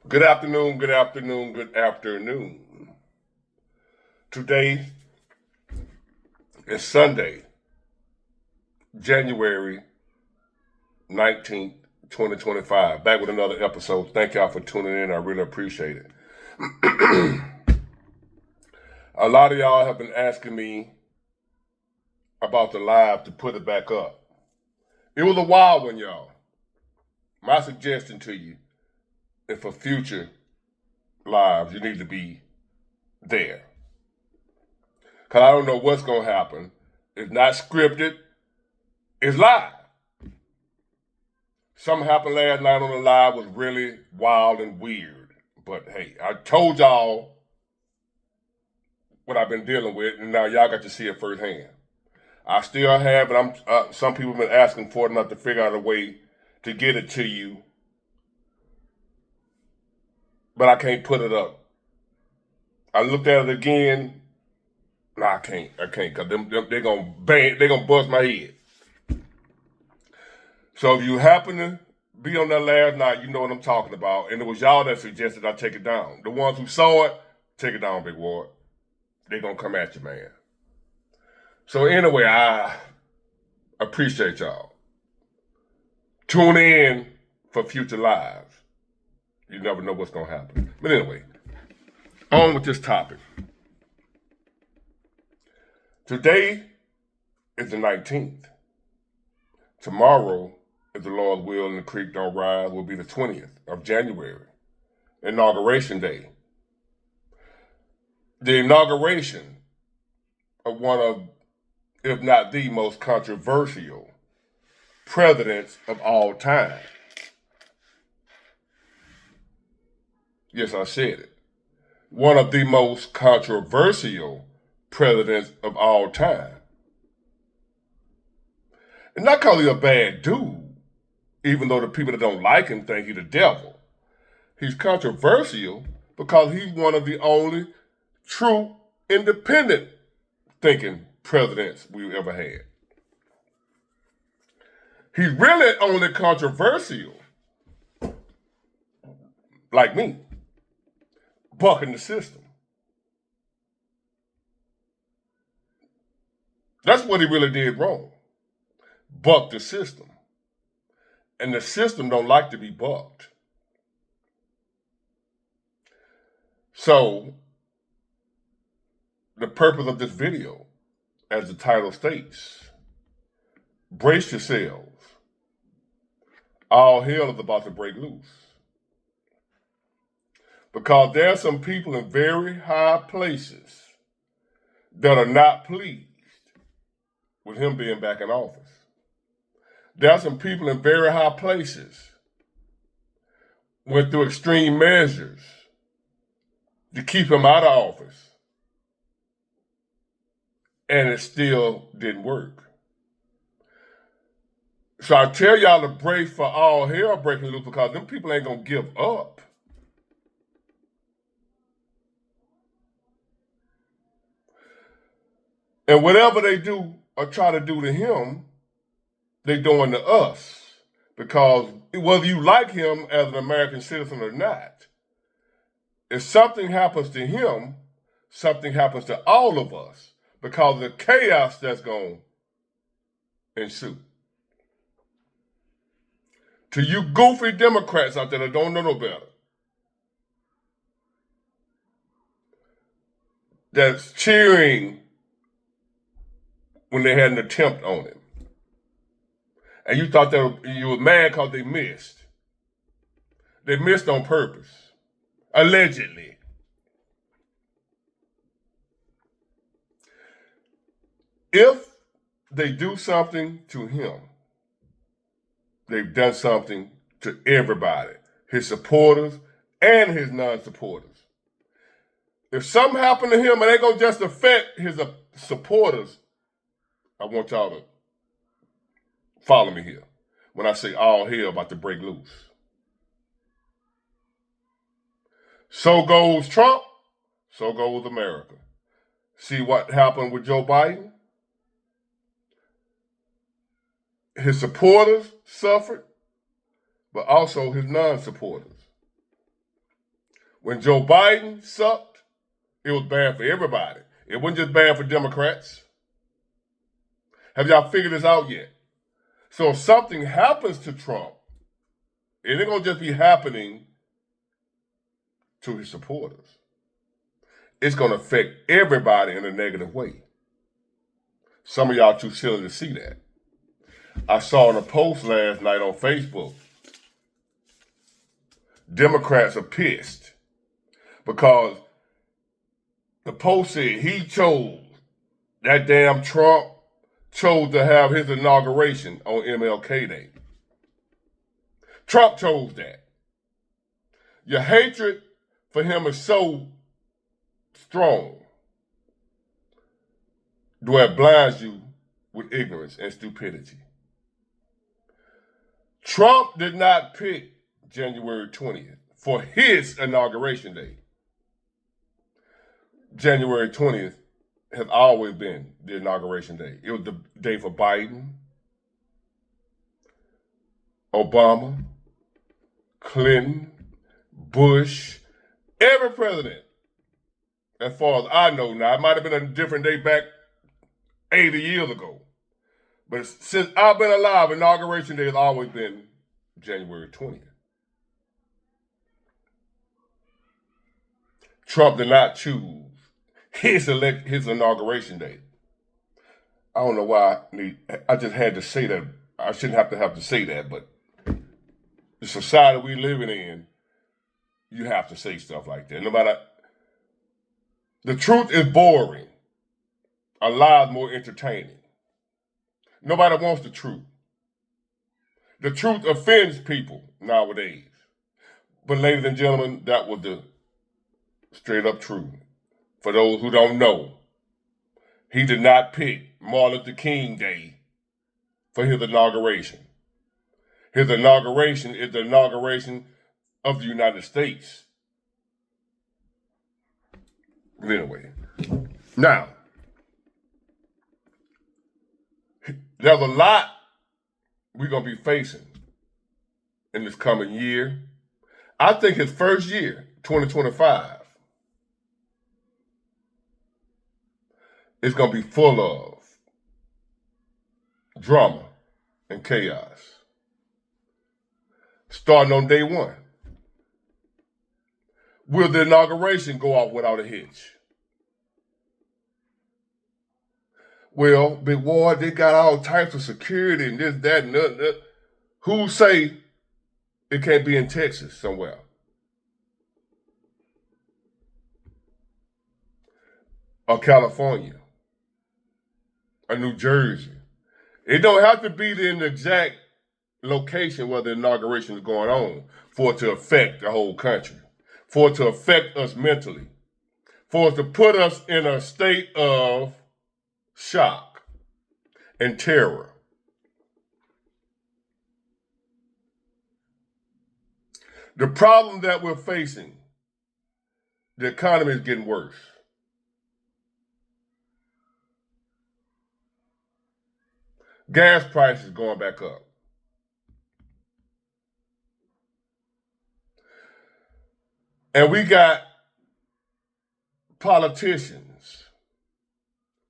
Good afternoon, good afternoon, good afternoon. Today is Sunday, January 19th, 2025. Back with another episode. Thank y'all for tuning in. I really appreciate it. A lot of y'all have been asking me about the live to put it back up. It was a wild one, y'all. My suggestion to you is for future lives, you need to be there. Because I don't know what's going to happen. It's not scripted. It's live. Something happened last night on the live was really wild and weird. But hey, I told y'all what I've been dealing with, and now y'all got to see it firsthand. I still have, and some people have been asking for it, not to figure out a way to get it to you. But I can't put it up. I looked at it again. No, I can't, because they're gonna bust my head. So if you happen to be on that last night, you know what I'm talking about. And it was y'all that suggested I take it down. The ones who saw it, take it down, Big Ward. They're gonna come at you, man. So anyway, I appreciate y'all. Tune in for future lives. You never know what's gonna happen. But anyway, on with this topic. Today is the 19th. Tomorrow, if the Lord's will and the creek don't rise, will be the 20th of January, Inauguration Day. The inauguration of one of, if not the most controversial presidents of all time. Yes, I said it. One of the most controversial presidents of all time. And not because he's a bad dude, even though the people that don't like him think he's the devil. He's controversial because he's one of the only true independent thinking presidents we've ever had. He's really only controversial, like me, bucking the system. That's what he really did wrong. Buck the system. And the system don't like to be bucked. So, the purpose of this video, as the title states, brace yourselves. All hell is about to break loose. Because there are some people in very high places that are not pleased with him being back in office. There are some people in very high places went through extreme measures to keep him out of office. And it still didn't work. So I tell y'all to brace for all hell breaking loose, because them people ain't gonna give up. And whatever they do or try to do to him, they're doing to us. Because whether you like him as an American citizen or not, if something happens to him, something happens to all of us because of the chaos that's going to ensue. To you goofy Democrats out there that don't know no better, that's cheering when they had an attempt on him, and you thought that you were mad because they missed. They missed on purpose, allegedly. If they do something to him, they've done something to everybody, his supporters and his non-supporters. If something happened to him and ain't gonna just affect his supporters, I want y'all to follow me here when I say all hell about to break loose. So goes Trump, so goes America. See what happened with Joe Biden? His supporters suffered, but also his non-supporters. When Joe Biden sucked, it was bad for everybody. It wasn't just bad for Democrats. Have y'all figured this out yet? So if something happens to Trump, it ain't gonna just be happening to his supporters. It's gonna affect everybody in a negative way. Some of y'all too silly to see that. I saw in a post last night on Facebook, Democrats are pissed because the post said that damn Trump chose to have his inauguration on MLK Day. Trump chose that. Your hatred for him is so strong where it blinds you with ignorance and stupidity. Trump did not pick January 20th for his inauguration day. January 20th has always been the inauguration day. It was the day for Biden, Obama, Clinton, Bush, every president. As far as I know now, it might have been a different day back 80 years ago. But since I've been alive, inauguration day has always been January 20th. Trump did not choose his inauguration day. I don't know why I just had to say that. I shouldn't have to say that, but the society we living in, you have to say stuff like that. No matter, the truth is boring. A lie is more entertaining. Nobody wants the truth. The truth offends people nowadays. But ladies and gentlemen, that was the straight up truth. For those who don't know, he did not pick Martin Luther King Day for his inauguration. His inauguration is the inauguration of the United States. But anyway, now, there's a lot we're going to be facing in this coming year. I think his first year, 2025, is going to be full of drama and chaos. Starting on day one. Will the inauguration go off without a hitch? Well, Big Ward, they got all types of security and this, that, and that. Who say it can't be in Texas somewhere? Or California? Or New Jersey? It don't have to be in the exact location where the inauguration is going on for it to affect the whole country, for it to affect us mentally, for it to put us in a state of shock and terror. The problem that we're facing, the economy is getting worse. Gas prices going back up. And we got politicians.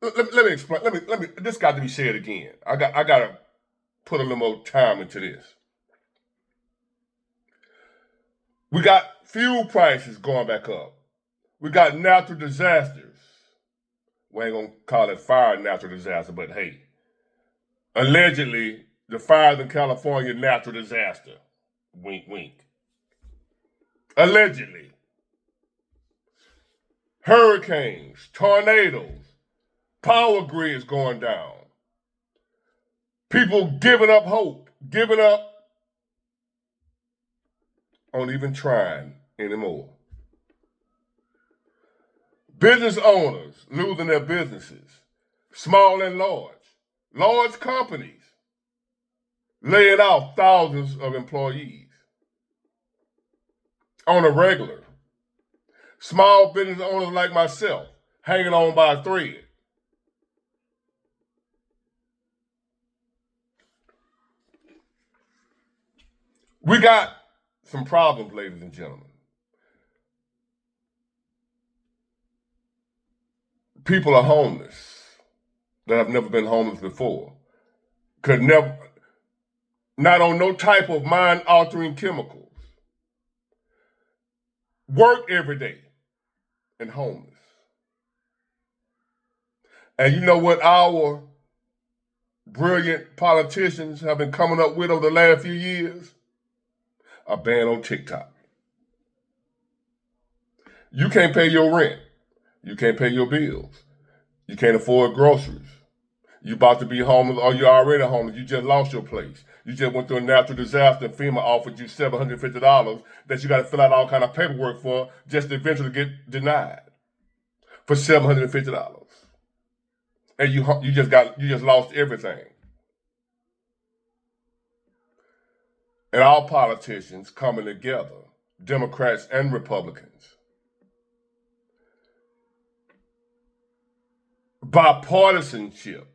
Let me explain. Let me. This got to be said again. I got to put a little more time into this. We got fuel prices going back up. We got natural disasters. We ain't gonna call it fire natural disaster, but hey, allegedly the fires in California natural disaster. Wink, wink. Allegedly. Hurricanes, tornadoes, power grids going down. People giving up hope, giving up on even trying anymore. Business owners losing their businesses, small and large companies laying off thousands of employees on a regular. Small business owners like myself hanging on by a thread. We got some problems, ladies and gentlemen. People are homeless that have never been homeless before. Could never, not on no type of mind-altering chemicals. Work every day and homeless. And you know what our brilliant politicians have been coming up with over the last few years? A ban on TikTok. You can't pay your rent. You can't pay your bills. You can't afford groceries. You about to be homeless or you're already homeless. You just lost your place. You just went through a natural disaster and FEMA offered you $750 that you got to fill out all kind of paperwork for just to eventually get denied for $750. And you just lost everything. And all politicians coming together, Democrats and Republicans, bipartisanship,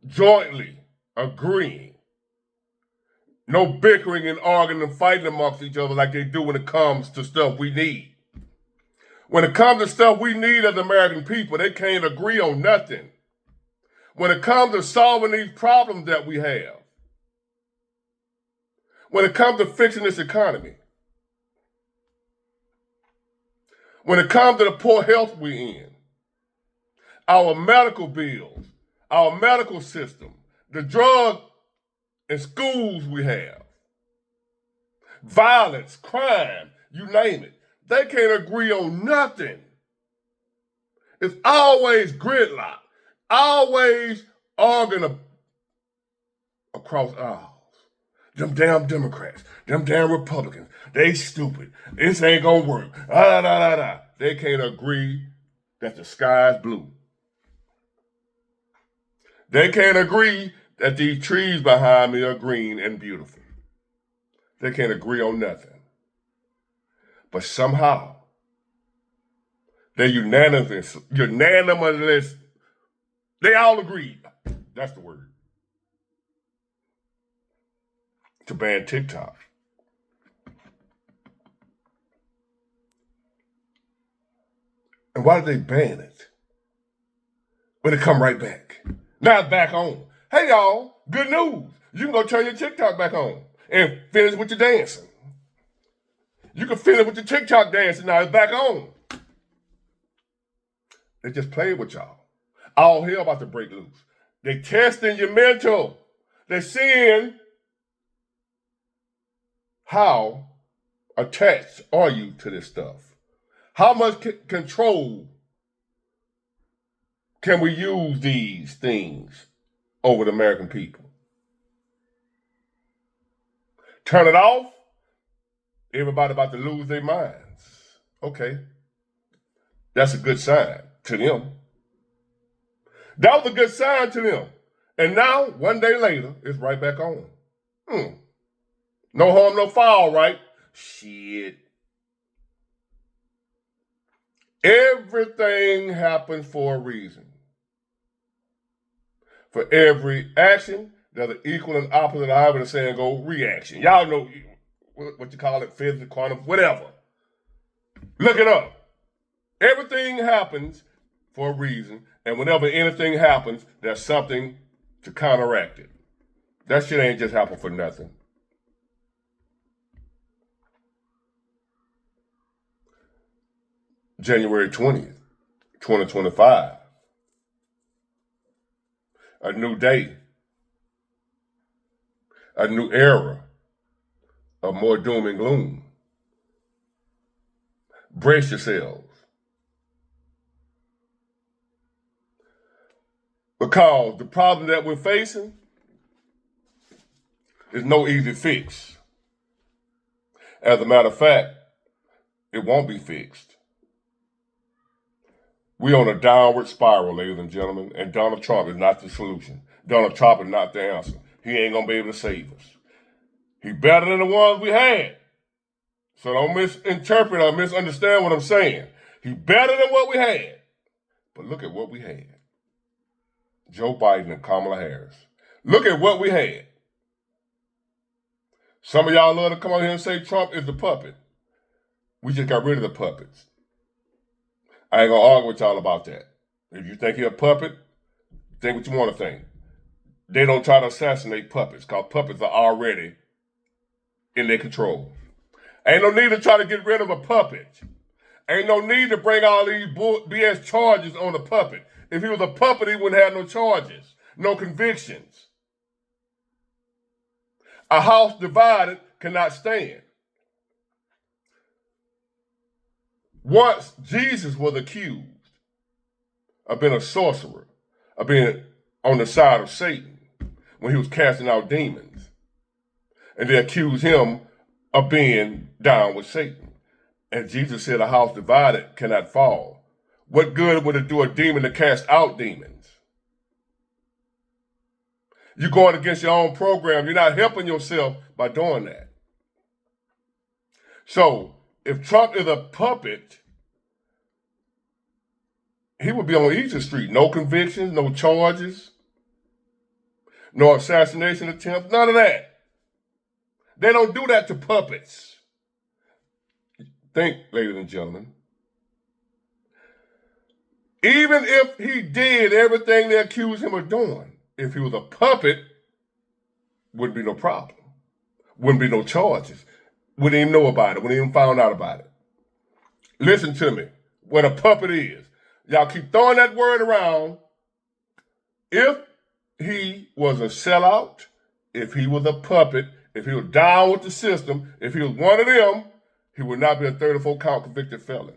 jointly agreeing, no bickering and arguing and fighting amongst each other like they do when it comes to stuff we need. When it comes to stuff we need as American people, they can't agree on nothing. When it comes to solving these problems that we have, when it comes to fixing this economy, when it comes to the poor health we're in, our medical bills, our medical system, the drug and schools we have, violence, crime, you name it. They can't agree on nothing. It's always gridlock, always arguing across aisles. Them damn Democrats, them damn Republicans, they stupid. This ain't gonna work. They can't agree that the sky's blue. They can't agree that these trees behind me are green and beautiful. They can't agree on nothing. But somehow, they're unanimous, they all agreed, that's the word, to ban TikTok. And why did they ban it? When it come right back. Now it's back on. Hey y'all, good news. You can go turn your TikTok back on and finish with your dancing. You can finish with your TikTok dancing, now it's back on. They just played with y'all. All hell about to break loose. They testing your mental. They're seeing how attached are you to this stuff. How much control can we use these things over the American people? Turn it off? Everybody about to lose their minds. Okay. That's a good sign to them. That was a good sign to them. And now, one day later, it's right back on. No harm, no foul, right? Shit. Everything happens for a reason. For every action, there's an equal and opposite, however the saying go, reaction. Y'all know what you call it, physics, quantum, whatever. Look it up. Everything happens for a reason, and whenever anything happens, there's something to counteract it. That shit ain't just happen for nothing. January 20th, 2025. A new day. A new era of more doom and gloom. Brace yourselves. Because the problem that we're facing is no easy fix. As a matter of fact, it won't be fixed. We're on a downward spiral, ladies and gentlemen, and Donald Trump is not the solution. Donald Trump is not the answer. He ain't gonna be able to save us. He's better than the ones we had. So don't misinterpret or misunderstand what I'm saying. He's better than what we had. But look at what we had. Joe Biden and Kamala Harris. Look at what we had. Some of y'all love to come out here and say Trump is the puppet. We just got rid of the puppets. I ain't gonna argue with y'all about that. If you think he a puppet, think what you want to think. They don't try to assassinate puppets, because puppets are already in their control. Ain't no need to try to get rid of a puppet. Ain't no need to bring all these BS charges on a puppet. If he was a puppet, he wouldn't have no charges, no convictions. A house divided cannot stand. Once Jesus was accused of being a sorcerer, of being on the side of Satan when he was casting out demons. And they accused him of being down with Satan. And Jesus said a house divided cannot fall. What good would it do a demon to cast out demons? You're going against your own program. You're not helping yourself by doing that. So, if Trump is a puppet, he would be on easy street. No convictions, no charges, no assassination attempts, none of that. They don't do that to puppets. Think, ladies and gentlemen. Even if he did everything they accused him of doing, if he was a puppet, wouldn't be no problem. Wouldn't be no charges. Wouldn't even know about it. Wouldn't even found out about it. Listen to me. What a puppet is. Y'all keep throwing that word around. If he was a sellout, if he was a puppet, if he was down with the system, if he was one of them, he would not be a 34-count convicted felon.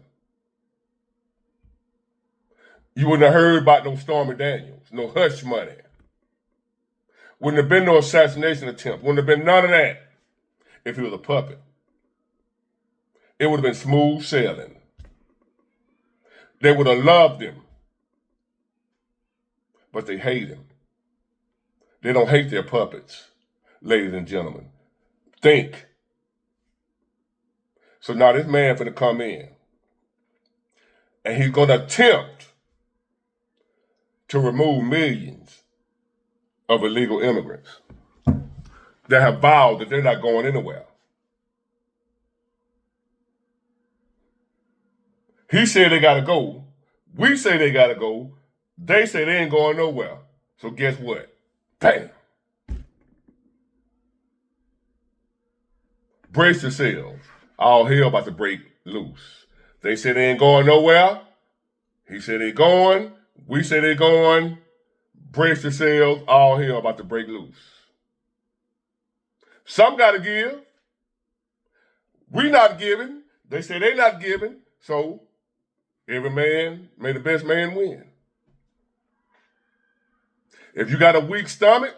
You wouldn't have heard about no Stormy Daniels, no hush money. Wouldn't have been no assassination attempt. Wouldn't have been none of that if he was a puppet. It would have been smooth sailing. They would have loved him. But they hate him. They don't hate their puppets, ladies and gentlemen. Think. So now this man finna come in. And he's gonna attempt to remove millions of illegal immigrants that have vowed that they're not going anywhere. He said they gotta go. We say they gotta go. They say they ain't going nowhere. So guess what? Bam. Brace yourselves. All hell about to break loose. They say they ain't going nowhere. He said they going. We say they going. Brace yourselves. All hell about to break loose. Some got to give. We not giving. They say they not giving. So every man, may the best man win. If you got a weak stomach,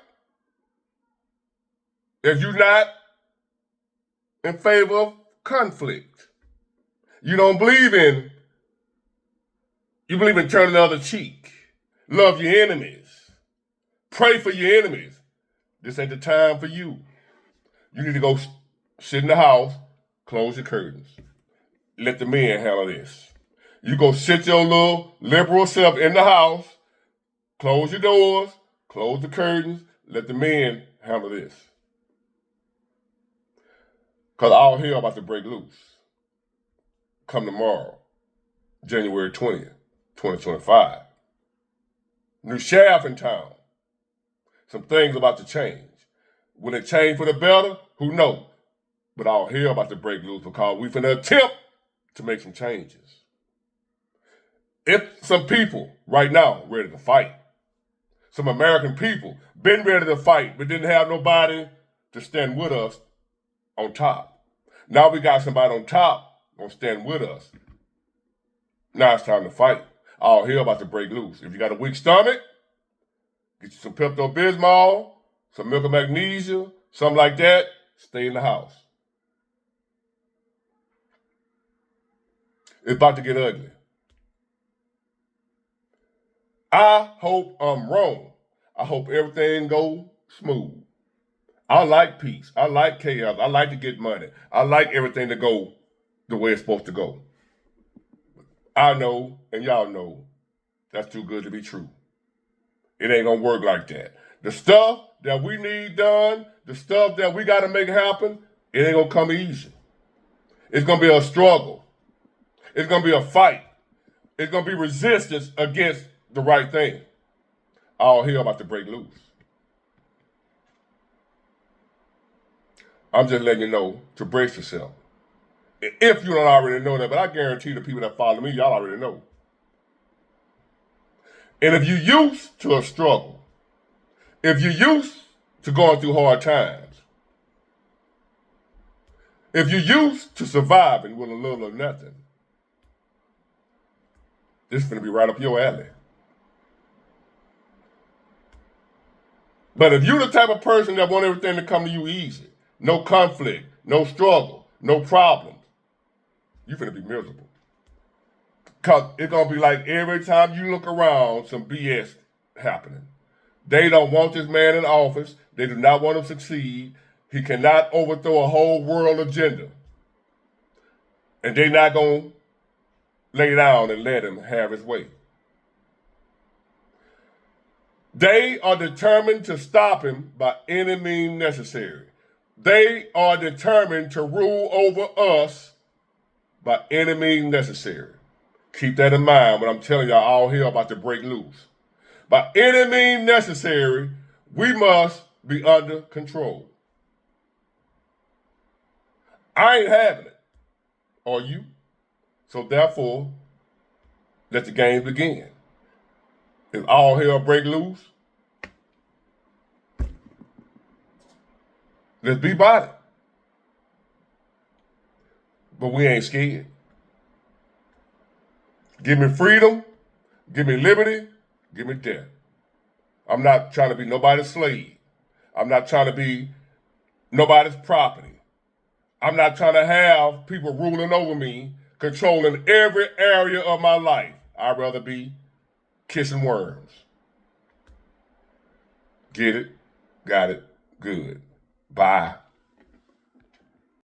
if you're not in favor of conflict, you believe in turning the other cheek, love your enemies, pray for your enemies, this ain't the time for you. You need to go sit in the house, close your curtains. Let the men handle this. You go sit your little liberal self in the house, close your doors, close the curtains, let the men handle this. Because all hell about to break loose. Come tomorrow, January 20th, 2025. New sheriff in town. Some things about to change. Will it change for the better? Who knows? But all hell about to break loose because we finna attempt to make some changes. If some people right now ready to fight, some American people been ready to fight but didn't have nobody to stand with us on top. Now we got somebody on top gonna stand with us. Now it's time to fight. All hell about to break loose. If you got a weak stomach, get you some Pepto-Bismol, some milk of magnesia, something like that, stay in the house. It's about to get ugly. I hope I'm wrong. I hope everything goes smooth. I like peace. I like chaos. I like to get money. I like everything to go the way it's supposed to go. I know, and y'all know, that's too good to be true. It ain't gonna work like that. The stuff that we need done, the stuff that we gotta make happen, it ain't gonna come easy. It's gonna be a struggle. It's gonna be a fight. it's going to be resistance against the right thing. All hell about to break loose. I'm just letting you know to brace yourself. If you don't already know that, but I guarantee the people that follow me, y'all already know. And if you're used to a struggle, if you're used to going through hard times, if you're used to surviving with a little or nothing, this is going to be right up your alley. But if you're the type of person that want everything to come to you easy, no conflict, no struggle, no problems, you're going to be miserable. Because it's going to be like every time you look around, some BS happening. They don't want this man in office. They do not want him to succeed. He cannot overthrow a whole world agenda. And they're not going to lay down and let him have his way. They are determined to stop him by any means necessary. They are determined to rule over us by any means necessary. Keep that in mind when I'm telling y'all all hell about to break loose. By any means necessary, we must be under control. I ain't having it. Are you? So therefore, let the games begin. If all hell break loose, let's be about it. But we ain't scared. Give me freedom, give me liberty, give me death. I'm not trying to be nobody's slave. I'm not trying to be nobody's property. I'm not trying to have people ruling over me, controlling every area of my life. I'd rather be kissing worms. Get it? Got it? Good. Bye.